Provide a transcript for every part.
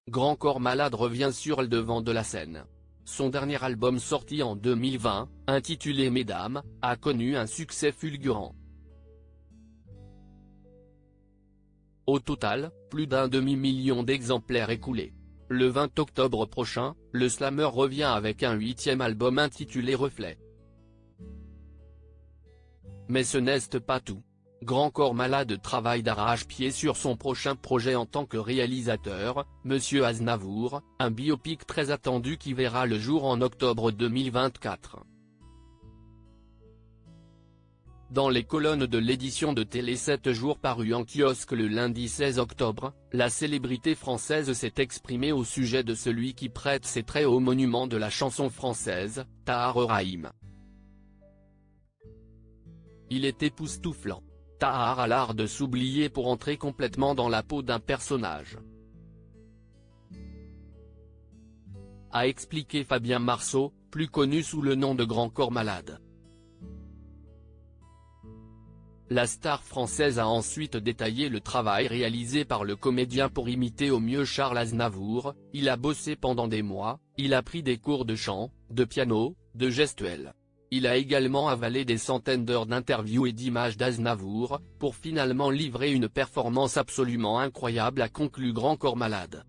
Grand Corps Malade revient sur le devant de la scène. Son dernier album sorti en 2020, intitulé Mesdames, a connu un succès fulgurant. Au total, plus d'un demi-million d'exemplaires écoulés. Le 20 octobre prochain, le slammer revient avec un 8e album intitulé Reflet. Mais ce n'est pas tout. Grand Corps Malade travaille d'arrache-pied sur son prochain projet en tant que réalisateur, Monsieur Aznavour, un biopic très attendu qui verra le jour en octobre 2024. Dans les colonnes de l'édition de Télé 7 jours parue en kiosque le lundi 16 octobre, la célébrité française s'est exprimée au sujet de celui qui prête ses traits au monument de la chanson française, Tahar Rahim. Il est époustouflant. Tahar a l'art de s'oublier pour entrer complètement dans la peau d'un personnage, a expliqué Fabien Marceau, plus connu sous le nom de Grand Corps Malade. La star française a ensuite détaillé le travail réalisé par le comédien pour imiter au mieux Charles Aznavour. Il a bossé pendant des mois, il a pris des cours de chant, de piano, de gestuelle. Il a également avalé des centaines d'heures d'interviews et d'images d'Aznavour, pour finalement livrer une performance absolument incroyable, a conclu Grand Corps Malade.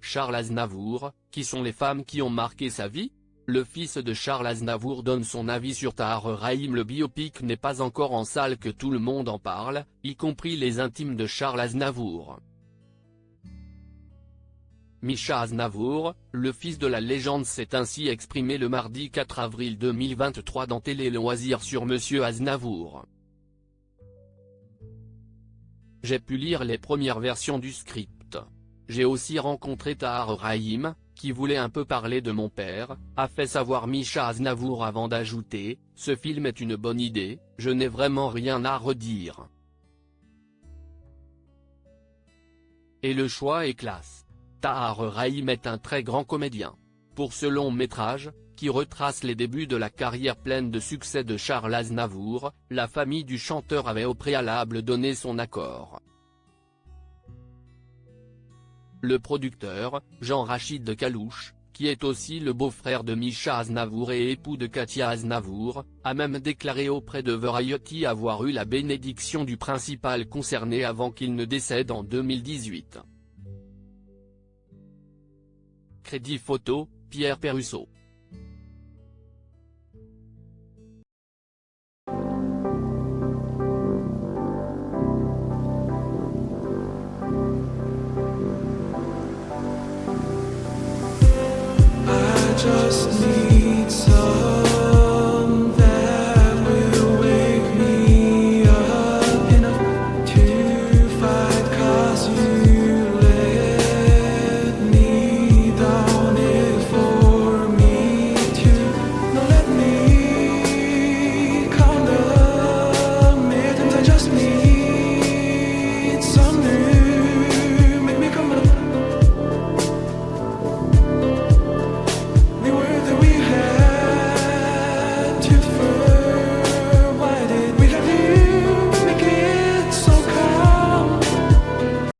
Charles Aznavour, qui sont les femmes qui ont marqué sa vie? Le fils de Charles Aznavour donne son avis sur Tahar Rahim. Le biopic n'est pas encore en salle que tout le monde en parle, y compris les intimes de Charles Aznavour. Mischa Aznavour, le fils de la légende, s'est ainsi exprimé le mardi 4 avril 2023 dans Télé Loisirs sur Monsieur Aznavour. J'ai pu lire les premières versions du script. J'ai aussi rencontré Tahar Rahim, qui voulait un peu parler de mon père, a fait savoir Mischa Aznavour avant d'ajouter, ce film est une bonne idée, je n'ai vraiment rien à redire. Et le choix est classe. Tahar Rahim est un très grand comédien. Pour ce long métrage, qui retrace les débuts de la carrière pleine de succès de Charles Aznavour, la famille du chanteur avait au préalable donné son accord. Le producteur, Jean-Rachid Kalouche, qui est aussi le beau-frère de Mischa Aznavour et époux de Katia Aznavour, a même déclaré auprès de Variety avoir eu la bénédiction du principal concerné avant qu'il ne décède en 2018. Crédit photo, Pierre Perrusso. I just need